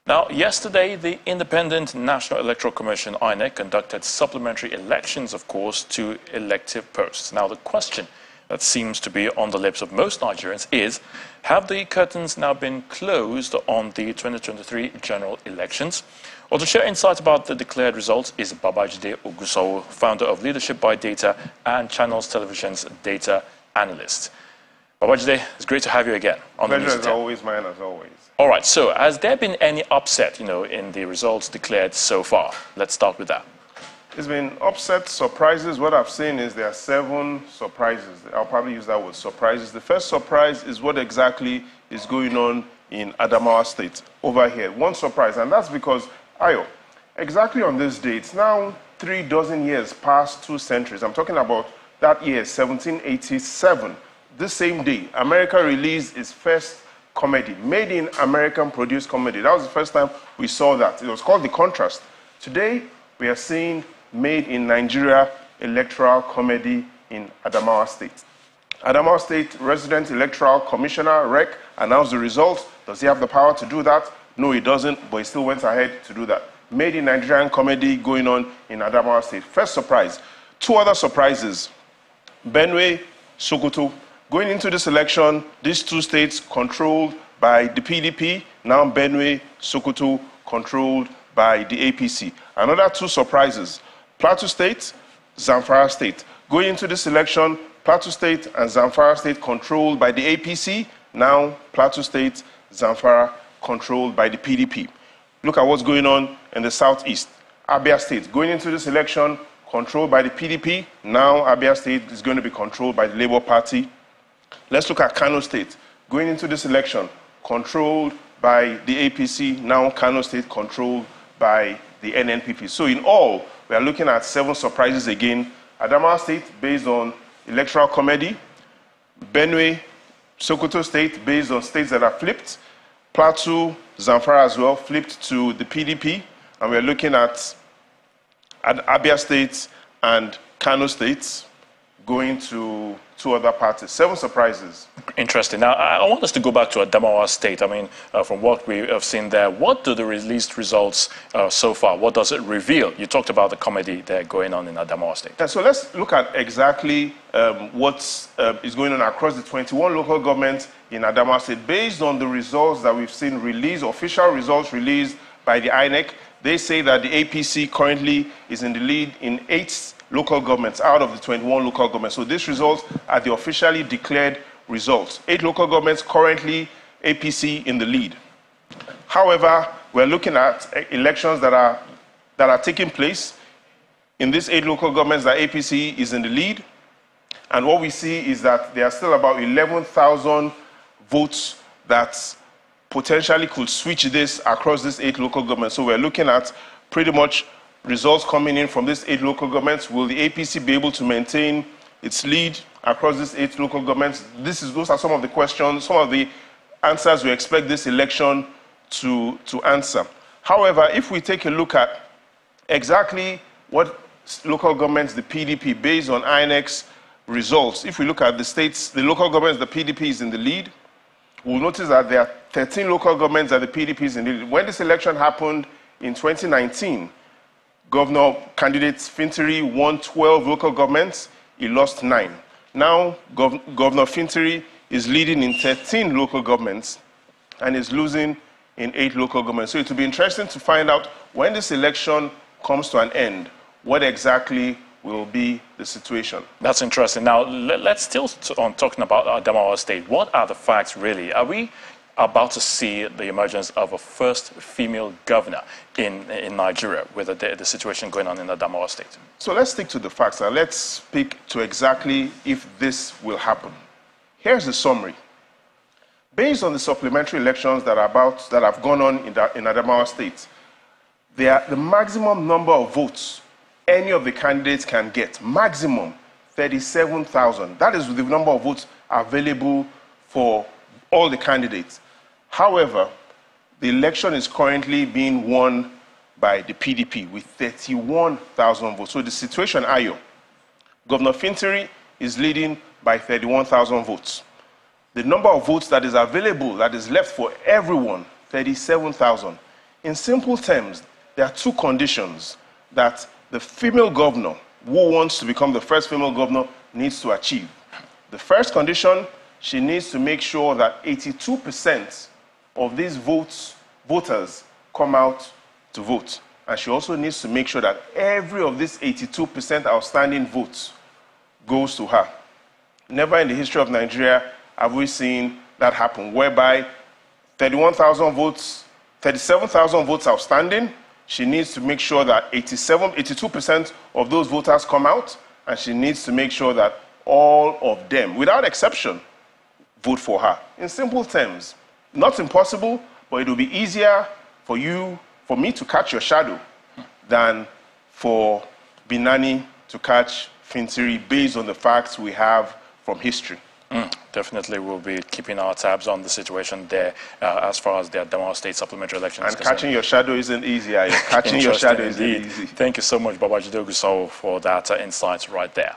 Now, yesterday, the Independent National Electoral Commission, INEC, conducted supplementary elections, of course, to elective posts. Now, the question that seems to be on the lips of most Nigerians is, have the curtains now been closed on the 2023 general elections? Well, to share insights about the declared results is Babajide Ogunsanya, founder of Leadership by Data and Channels Television's Data Analyst. Babajide, it's great to have you again on the news. Pleasure as always, mine as always. All right, so has there been any upset, in the results declared so far? Let's start with that. It's been upset, surprises. What I've seen is there are 7 surprises. I'll probably use that word, surprises. The first surprise is what exactly is going on in Adamawa State over here. One surprise, and that's because, exactly on this date, it's now 36 years past 2 centuries. I'm talking about that year, 1787. This same day, America released its first comedy, made in American produced comedy. That was the first time we saw that. It was called The Contrast. Today, we are seeing made in Nigeria electoral comedy in Adamawa State. Adamawa State Resident Electoral Commissioner, REC, announced the results. Does he have the power to do that? No, he doesn't, but he still went ahead to do that. Made in Nigerian comedy going on in Adamawa State. First surprise. 2 other surprises. Benue, Sokoto. Going into this election, these 2 states controlled by the PDP, now Benue, Sokoto, controlled by the APC. Another 2 surprises. Plateau State, Zamfara State. Going into this election, Plateau State and Zamfara State controlled by the APC, now Plateau State, Zamfara controlled by the PDP. Look at what's going on in the southeast. Abia State, going into this election, controlled by the PDP, now Abia State is going to be controlled by the Labour Party. Let's look at Kano State. Going into this election, controlled by the APC, now Kano State controlled by the NNPP. So in all, we are looking at 7 surprises again. Adamawa State, based on electoral comedy. Benue, Sokoto State, based on states that are flipped. Plateau, Zamfara as well, flipped to the PDP. And we are looking at Abia State and Kano States going to 2 other parties. 7 surprises. Interesting. Now, I want us to go back to Adamawa State. I mean, from what we have seen there, what do the released results so far, what does it reveal? You talked about the comedy there going on in Adamawa State. Yeah, so let's look at exactly what is going on across the 21 local governments in Adamawa State. Based on the results that we've seen released, official results released by the INEC, they say that the APC currently is in the lead in 8 local governments out of the 21 local governments. So these results are the officially declared results. 8 local governments, currently APC in the lead. However, we're looking at elections that are taking place in these 8 local governments that APC is in the lead. And what we see is that there are still about 11,000 votes that potentially could switch this across these 8 local governments. So we're looking at pretty much results coming in from these 8 local governments. Will the APC be able to maintain its lead across these 8 local governments? Those are some of the questions, some of the answers we expect this election to answer. However, if we take a look at exactly what local governments the PDP, based on INEC's results, if we look at the states, the local governments the PDP is in the lead, we'll notice that there are 13 local governments that the PDP is in the lead. When this election happened in 2019, Governor candidate Fintiri won 12 local governments, he lost 9. Now, Governor Fintiri is leading in 13 local governments and is losing in 8 local governments. So it will be interesting to find out when this election comes to an end, what exactly will be the situation. That's interesting. Now, let's still on talking about Adamawa State. What are the facts really? Are we about to see the emergence of a first female governor in Nigeria with the situation going on in Adamawa State? So let's stick to the facts and let's speak to exactly if this will happen. Here's the summary. Based on the supplementary elections that have gone on in Adamawa State, the maximum number of votes any of the candidates can get, maximum 37,000. That is the number of votes available for all the candidates. However, the election is currently being won by the PDP with 31,000 votes. So the situation, Governor Fintiri is leading by 31,000 votes. The number of votes that is available, that is left for everyone, 37,000. In simple terms, there are two conditions that the female governor who wants to become the first female governor needs to achieve. The first condition, she needs to make sure that 82% of these voters come out to vote. And she also needs to make sure that every of these 82% outstanding votes goes to her. Never in the history of Nigeria have we seen that happen, whereby 31,000 votes, 37,000 votes outstanding, she needs to make sure that 82% of those voters come out, and she needs to make sure that all of them, without exception, vote for her. In simple terms, not impossible, but it will be easier for me to catch your shadow than for Binani to catch Fintiri based on the facts we have from history. Definitely, we'll be keeping our tabs on the situation there as far as the Adamawa State Supplementary election is concerned. And catching your shadow isn't easy. Catching your shadow isn't easy. Thank you so much, Babajide Ogusawo, for that insight right there.